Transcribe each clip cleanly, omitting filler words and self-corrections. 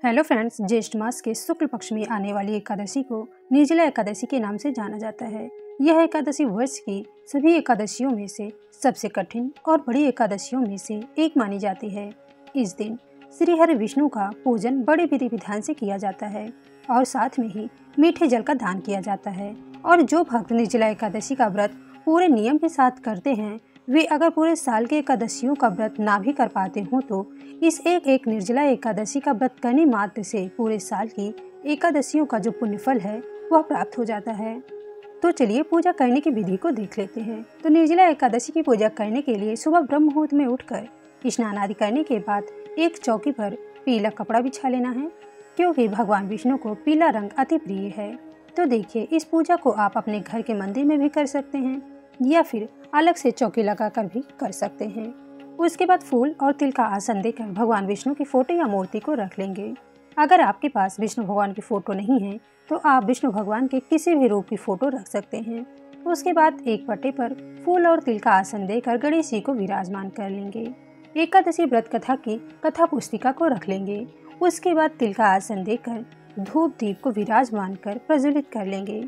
Hello friends, ज्येष्ठ मास के शुक्ल पक्ष में आने वाली एकादशी को निर्जला एकादशी के नाम से जाना जाता है। यह एकादशी वर्ष की सभी एकादशियों में से सबसे कठिन और बड़ी एकादशियों में से एक मानी जाती है। इस दिन श्री हरि विष्णु का पूजन बड़े विधि विधान से किया जाता है और साथ में ही मीठे जल का दान किया जाता है। और जो भक्त निर्जला एकादशी का व्रत पूरे नियम के साथ करते हैं, वे अगर पूरे साल के एकादशियों का व्रत ना भी कर पाते हों तो इस एक निर्जला एकादशी का व्रत करने मात्र से पूरे साल की एकादशियों का जो पुण्यफल है वह प्राप्त हो जाता है। तो चलिए पूजा करने की विधि को देख लेते हैं। तो निर्जला एकादशी की पूजा करने के लिए सुबह ब्रह्म मुहूर्त में उठकर स्नान आदि करने के बाद एक चौकी पर पीला कपड़ा बिछा लेना है, क्योंकि भगवान विष्णु को पीला रंग अति प्रिय है। तो देखिए, इस पूजा को आप अपने घर के मंदिर में भी कर सकते हैं या फिर अलग से चौकी लगाकर भी कर सकते हैं। उसके बाद फूल और तिल का आसन देकर भगवान विष्णु की फोटो या मूर्ति को रख लेंगे। अगर आपके पास विष्णु भगवान की फोटो नहीं है तो आप विष्णु भगवान के किसी भी रूप की फोटो रख सकते हैं। उसके बाद एक पट्टे पर फूल और तिल का आसन देकर गणेश जी को विराजमान कर लेंगे। एकादशी व्रत कथा की कथा पुस्तिका को रख लेंगे। उसके बाद तिल का आसन देकर धूप दीप को विराजमान कर प्रज्वलित कर लेंगे।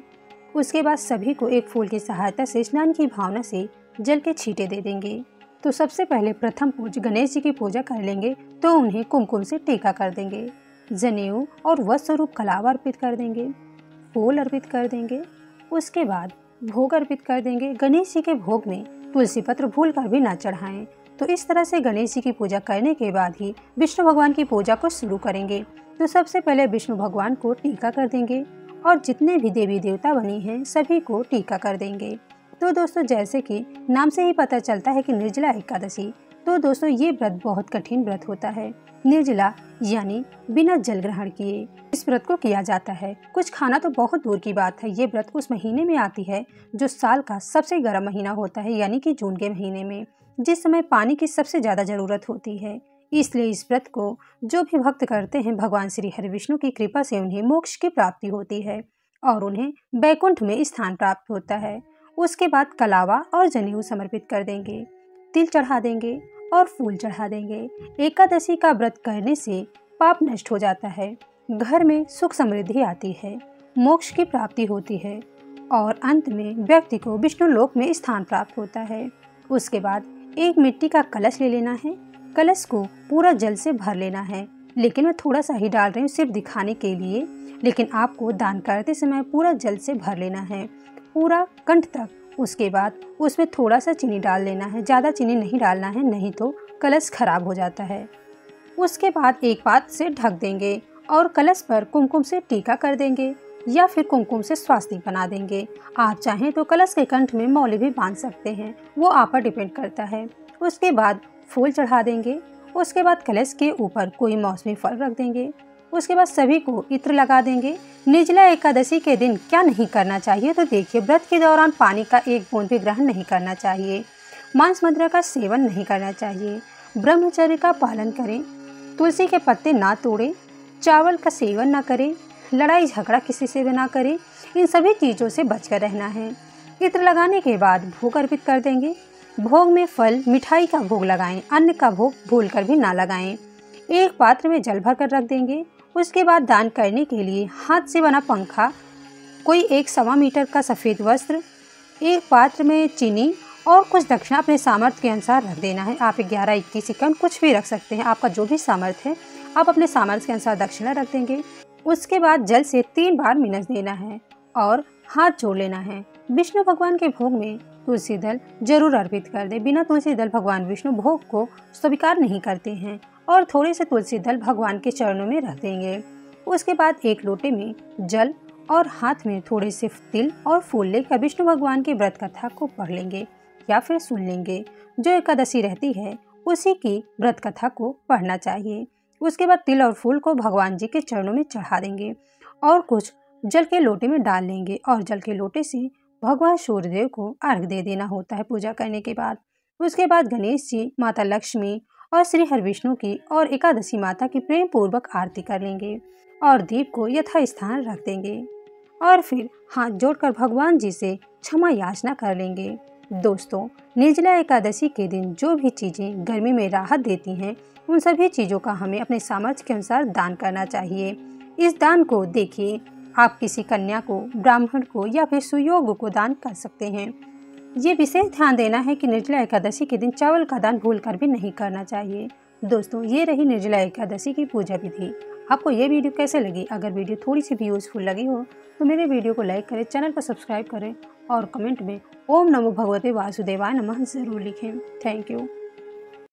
उसके बाद सभी को एक फूल की सहायता से स्नान की भावना से जल के छींटे दे देंगे। तो सबसे पहले प्रथम पूज गणेश जी की पूजा कर लेंगे, तो उन्हें कुमकुम से टीका कर देंगे, जनेऊ और वस्त्र स्वरूप कलावा अर्पित कर देंगे, फूल अर्पित कर देंगे। उसके बाद भोग अर्पित कर देंगे। गणेश जी के भोग में तुलसी पत्र भूल कर भी ना चढ़ाएं। तो इस तरह से गणेश जी की पूजा करने के बाद ही विष्णु भगवान की पूजा को शुरू करेंगे। तो सबसे पहले विष्णु भगवान को टीका कर देंगे और जितने भी देवी देवता बनी हैं सभी को टीका कर देंगे। तो दोस्तों, जैसे कि नाम से ही पता चलता है कि निर्जला एकादशी, तो दोस्तों ये व्रत बहुत कठिन व्रत होता है। निर्जला यानी बिना जल ग्रहण किए इस व्रत को किया जाता है। कुछ खाना तो बहुत दूर की बात है। ये व्रत उस महीने में आती है जो साल का सबसे गर्म महीना होता है, यानी कि जून के महीने में, जिस समय पानी की सबसे ज्यादा जरूरत होती है। इसलिए इस व्रत को जो भी भक्त करते हैं, भगवान श्री हरि विष्णु की कृपा से उन्हें मोक्ष की प्राप्ति होती है और उन्हें बैकुंठ में स्थान प्राप्त होता है। उसके बाद कलावा और जनेऊ समर्पित कर देंगे, तिल चढ़ा देंगे और फूल चढ़ा देंगे। एकादशी का व्रत करने से पाप नष्ट हो जाता है, घर में सुख समृद्धि आती है, मोक्ष की प्राप्ति होती है और अंत में व्यक्ति को विष्णु लोक में स्थान प्राप्त होता है। उसके बाद एक मिट्टी का कलश ले लेना है। कलश को पूरा जल से भर लेना है, लेकिन मैं थोड़ा सा ही डाल रही हूँ सिर्फ दिखाने के लिए, लेकिन आपको दान करते समय पूरा जल से भर लेना है, पूरा कंठ तक। उसके बाद उसमें थोड़ा सा चीनी डाल लेना है, ज़्यादा चीनी नहीं डालना है, नहीं तो कलश खराब हो जाता है। उसके बाद एक पात्र से ढक देंगे और कलश पर कुमकुम से टीका कर देंगे या फिर कुमकुम से स्वास्तिक बना देंगे। आप चाहें तो कलश के कंठ में मौली भी बांध सकते हैं, वो आप पर डिपेंड करता है। उसके बाद फूल चढ़ा देंगे। उसके बाद कलश के ऊपर कोई मौसमी फल रख देंगे। उसके बाद सभी को इत्र लगा देंगे। निर्जला एकादशी के दिन क्या नहीं करना चाहिए, तो देखिए, व्रत के दौरान पानी का एक बूंद भी ग्रहण नहीं करना चाहिए, मांस मदिरा का सेवन नहीं करना चाहिए, ब्रह्मचर्य का पालन करें, तुलसी के पत्ते ना तोड़ें, चावल का सेवन ना करें, लड़ाई झगड़ा किसी से भी ना करें। इन सभी चीज़ों से बचकर रहना है। इत्र लगाने के बाद भोग अर्पित कर देंगे। भोग में फल मिठाई का भोग लगाएं, अन्न का भोग भूलकर भी ना लगाएं। एक पात्र में जल भर कर रख देंगे। उसके बाद दान करने के लिए हाथ से बना पंखा, कोई 1.25 मीटर का सफ़ेद वस्त्र, एक पात्र में चीनी और कुछ दक्षिणा अपने सामर्थ्य के अनुसार रख देना है। आप 11-21 इक्यावन कुछ भी रख सकते हैं, आपका जो भी सामर्थ्य है आप अपने सामर्थ्य के अनुसार दक्षिणा रख देंगे। उसके बाद जल से 3 बार मिनस देना है और हाथ जोड़ लेना है। विष्णु भगवान के भोग में तुलसी दल जरूर अर्पित कर दे। बिना तुलसी दल भगवान विष्णु भोग को स्वीकार नहीं करते हैं और थोड़े से तुलसी दल भगवान के चरणों में रख देंगे। उसके बाद एक लोटे में जल और हाथ में थोड़े से तिल और फूल लेकर विष्णु भगवान की व्रत कथा को पढ़ लेंगे या फिर सुन लेंगे। जो एकादशी रहती है उसी की व्रत कथा को पढ़ना चाहिए। उसके बाद तिल और फूल को भगवान जी के चरणों में चढ़ा देंगे और कुछ जल के लोटे में डाल लेंगे और जल के लोटे से भगवान सूर्यदेव को अर्घ्य दे देना होता है पूजा करने के बाद। उसके बाद गणेश जी, माता लक्ष्मी और श्री हरि विष्णु की और एकादशी माता की प्रेम पूर्वक आरती कर लेंगे और दीप को यथास्थान रख देंगे और फिर हाथ जोड़कर भगवान जी से क्षमा याचना कर लेंगे। दोस्तों, निर्जला एकादशी के दिन जो भी चीज़ें गर्मी में राहत देती हैं, उन सभी चीज़ों का हमें अपने सामर्थ्य के अनुसार दान करना चाहिए। इस दान को देखिए, आप किसी कन्या को, ब्राह्मण को या फिर सुयोग्य को दान कर सकते हैं। ये विशेष ध्यान देना है कि निर्जला एकादशी के दिन चावल का दान भूलकर भी नहीं करना चाहिए। दोस्तों, ये रही निर्जला एकादशी की पूजा विधि। आपको ये वीडियो कैसे लगी? अगर वीडियो थोड़ी सी भी यूज़फुल लगी हो तो मेरे वीडियो को लाइक करें, चैनल को सब्सक्राइब करें और कमेंट में ओम नमो भगवते वासुदेवाय नमः ज़रूर लिखें। Thank you.